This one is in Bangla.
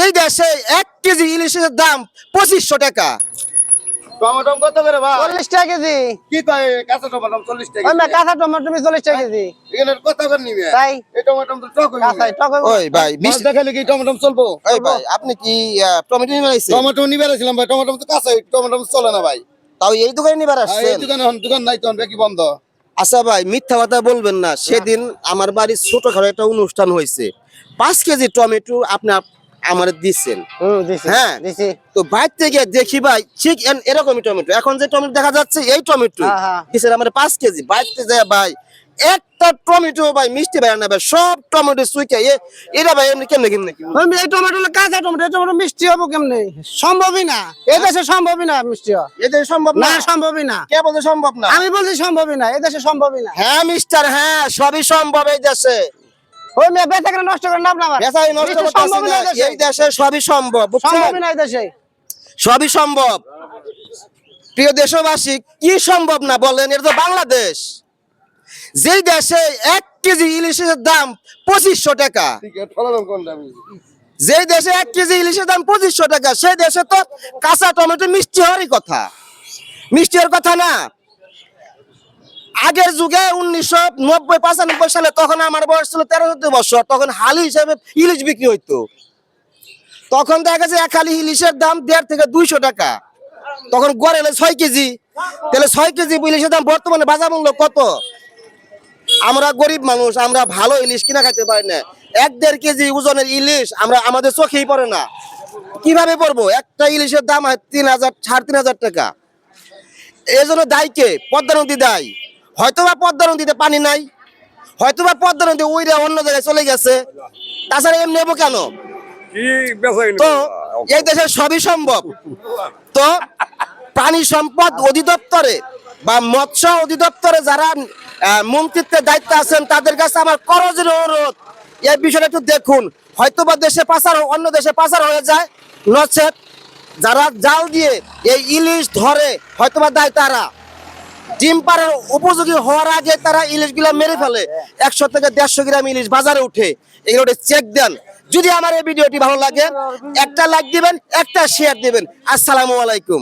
যেই দেশে 1 কেজি ইলিশের দাম 2500 টাকা। টমেটো কত করে ভাই? 40 টাকা কেজি। কি কয় কাঁচা টমেটো 40 টাকা? ওই মে কাঁচা টমেটো 40 টাকা কেজি। এখানে কত করে নিবে? তাই এই টমেটো তো টক হইবে। কাঁচাই টক হইবো। ওই ভাই বিশ দেখাইলে কি টমেটো চলবো? ওই ভাই আপনি কি টমেটো নিয়ে আইছেন? টমেটো নিবে আসছিলাম ভাই, টমেটো তো কাঁচা, টমেটো চলে না ভাই। তাও এই দোকানে নিবার এই আসছেন? দোকান নাই তো, কি বন্ধ? আচ্ছা ভাই মিথ্যা কথা বলবেন না, সেদিন আমার বাড়ির ছোটখাটো একটা অনুষ্ঠান হয়েছে, 5 কেজি টমেটো আপনি আমার দিচ্ছেন। দিছি হ্যাঁ দিছি। তো বাইরে থেকে দেখি ভাই ঠিক এরকমই টমেটো, এখন যে টমেটো দেখা যাচ্ছে এই টমেটো হ্যাঁ, হ্যাঁ। দিচ্ছেন আমার 5 কেজি। বাইরে যায় ভাই একটা টমেটো ভাই মিষ্টি ভাই না ভাই, সব টমেটো সুইকে এটা ভাই এমনি কেমনে কেমনে কি ওই মে এই টমেটো হলো কাঁচা টমেটো, এই টমেটো মিষ্টি হবে কেমনে? সম্ভবই না, এই দেশে সম্ভবই না মিষ্টি হওয়া। এটা সম্ভব না না? সম্ভবই না। কে বলতে সম্ভব না? আমি বলছি সম্ভবই না, এই দেশে সম্ভবই না। হ্যাঁ মিস্টার, হ্যাঁ সবই সম্ভব এই দেশে। ওই মে বেচা কেন নষ্ট করে নাম না আমার। বেচাই নষ্ট মিষ্টি করতেছি সম্ভবই না, না এই দেশে। এই দেশে সবই সম্ভব, বুঝছেন? সম্ভবই না এই দেশে। সবই সম্ভব। প্রিয় দেশবাসী, কি সম্ভব না বলেন? এটা তো বাংলাদেশ। যেই দেশে 1 কেজি ইলিশের দাম 2500 টাকা, যেই দেশে 1 কেজি ইলিশের দাম 2500 টাকা, সেই দেশে তো কাঁচা টমেটো মিষ্টি হওয়ারই কথা, মিষ্টি হওয়ার কথা না। আগের যুগে 1990-95 সালে, তখন আমার বয়স ছিল 13-14 বছর, তখন হালি হিসেবে ইলিশ বিক্রি হইতো। তখন দেখা গেছে এক হালি ইলিশের দাম 150 থেকে 200 টাকা। তখন গড়ে 6 কেজি, তাহলে 6 কেজি ইলিশের দাম বর্তমানে বাজার মূল্য কত? আমরা গরিব মানুষ, আমরা ভালো ইলিশ কিনা খাইতে পারি না। 1-1.5 কেজি ওজনের ইলিশ আমরা আমাদের চোখেই পড়ে না। কিভাবে পড়বো? একটা ইলিশের দাম হয় 3000, 3500 টাকা। এই জন্য দায়ী কে? পদ্মা নদী দায়ী। হয়তোবা পদ্মা নদীতে পানি নাই, হয়তোবা পদ্মা নদী ওইটা অন্য জায়গায় চলে গেছে, তাছাড়া এমনি নেবো কেন? তো এই দেশে সবই সম্ভব। তো প্রাণী সম্পদ অধিদপ্তরে বা মৎস্য অধিদপ্তরে যারা মন্ত্রিত্বের দায়িত্ব আছেন, তাদের কাছে আমার করজোড়ে অনুরোধ, এই বিষয়টা একটু দেখুন। হয়তোবা দেশে পাচার, অন্য দেশে পাচার হয়ে যায়, নচেত যারা জাল দিয়ে এই ইলিশ ধরে হয়তোবা দেয়, তারা ডিম পাড়ার উপযোগী হওয়ার আগে তারা ইলিশগুলা মেরে ফেলে। 100 থেকে 150 গ্রাম ইলিশ বাজারে উঠে, এগুলো চেক দেন। যদি আমার এই ভিডিওটি ভালো লাগে, একটা লাইক দিবেন, একটা শেয়ার দিবেন। আসসালামু আলাইকুম।